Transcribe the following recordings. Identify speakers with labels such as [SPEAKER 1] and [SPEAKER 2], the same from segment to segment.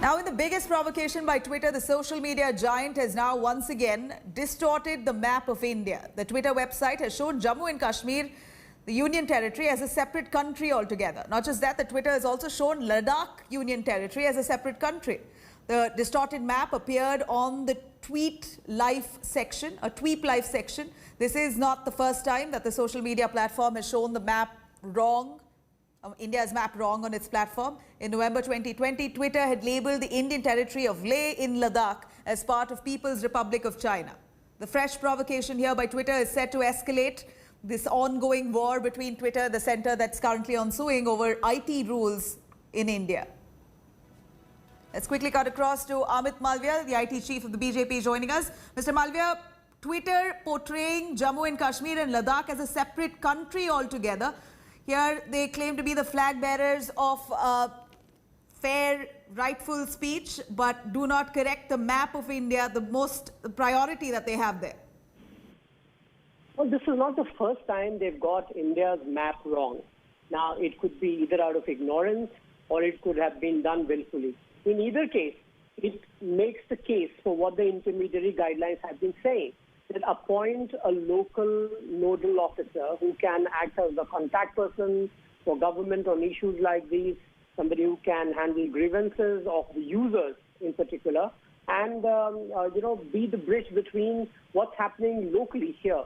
[SPEAKER 1] Now, in the biggest provocation by Twitter, the social media giant has now once again distorted the map of India. The Twitter website has shown Jammu and Kashmir, the Union Territory, as a separate country altogether. Not just that, the Twitter has also shown Ladakh Union Territory as a separate country. The distorted map appeared on the Tweet Life section, a Tweet Life section. This is not the first time that the social media platform has shown the map wrong. India's map wrong on its platform. In November 2020, Twitter had labelled the Indian territory of Leh in Ladakh as part of People's Republic of China. The fresh provocation here by Twitter is set to escalate this ongoing war between Twitter, the centre that's currently ensuing over IT rules in India. Let's quickly cut across to Amit Malviya, the IT chief of the BJP, joining us. Mr. Malviya, Twitter portraying Jammu and Kashmir and Ladakh as a separate country altogether. Here they claim to be the flag bearers of fair, rightful speech, but do not correct the map of India, the priority that they have there.
[SPEAKER 2] Well, this is not the first time they've got India's map wrong. Now, it could be either out of ignorance or it could have been done willfully. In either case, it makes the case for what the intermediary guidelines have been saying, that appoint a local nodal officer who can act as a contact person for government on issues like these, somebody who can handle grievances of the users in particular, and be the bridge between what's happening locally here.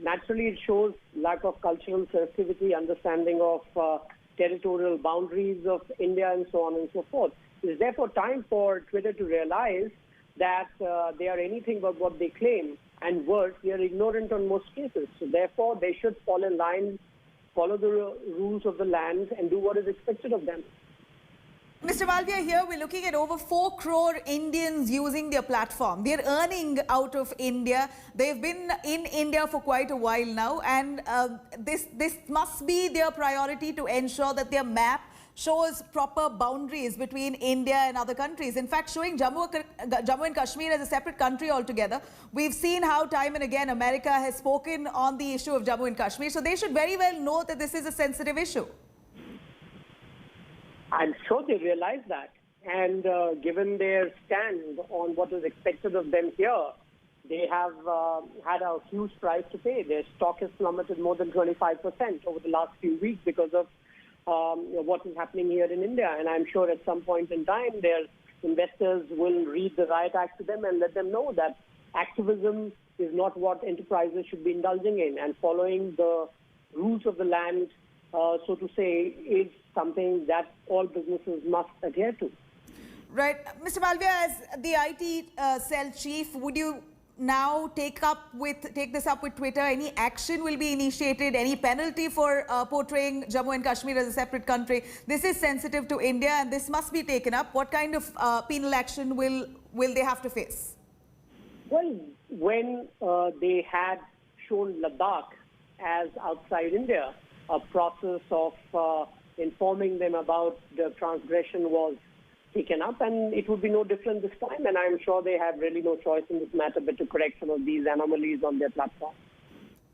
[SPEAKER 2] Naturally, it shows lack of cultural sensitivity, understanding of territorial boundaries of India, and so on and so forth. It is therefore time for Twitter to realize that they are anything but what they claim, and worse, they are ignorant on most cases. So therefore, they should fall in line, follow the rules of the land, and do what is expected of them.
[SPEAKER 1] Mr. Malviya, here we're looking at over 4 crore Indians using their platform. They're earning out of India. They've been in India for quite a while now, and this must be their priority to ensure that their map shows proper boundaries between India and other countries. In fact, showing Jammu and Kashmir as a separate country altogether. We've seen how time and again America has spoken on the issue of Jammu and Kashmir. So they should very well know that this is a sensitive issue.
[SPEAKER 2] I'm sure they realize that. And given their stand on what is expected of them here, they have had a huge price to pay. Their stock has plummeted more than 25% over the last few weeks because of what is happening here in India. And I'm sure at some point in time, their investors will read the riot act to them and let them know that activism is not what enterprises should be indulging in, and following the rules of the land, so to say, is something that all businesses must adhere to.
[SPEAKER 1] Right. Mr. Malviya, as the IT cell chief, would you now take this up with Twitter? Any action will be initiated? Any penalty for portraying Jammu and Kashmir as a separate country? This is sensitive to India and this must be taken up. What kind of penal action will they have to face?
[SPEAKER 2] Well, when they had shown Ladakh as outside India, a process of informing them about the transgression was taken up, and it would be no different this time, and I'm sure they have really no choice in this matter but to correct some of these anomalies on their platform.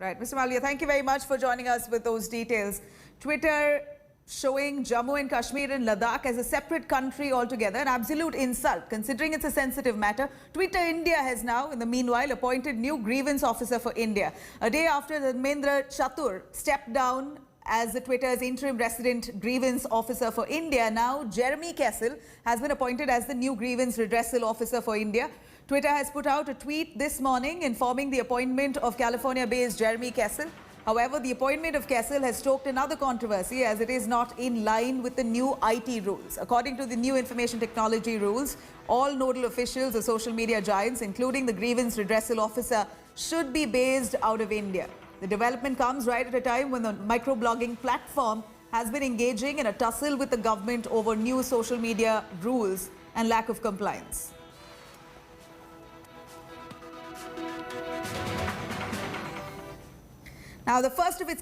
[SPEAKER 1] Right. Mr. Malviya, thank you very much for joining us with those details. Twitter showing Jammu and Kashmir and Ladakh as a separate country altogether, an absolute insult considering it's a sensitive matter. Twitter India has now, in the meanwhile, appointed new grievance officer for India. A day after Dharmendra Chatur stepped down as the Twitter's interim resident grievance officer for India, now Jeremy Kessel has been appointed as the new grievance redressal officer for India. Twitter has put out a tweet this morning informing the appointment of California-based Jeremy Kessel. However, the appointment of Kessel has stoked another controversy as it is not in line with the new IT rules. According to the new information technology rules, all nodal officials of social media giants, including the grievance redressal officer, should be based out of India. The development comes right at a time when the microblogging platform has been engaging in a tussle with the government over new social media rules and lack of compliance. Now, the first of its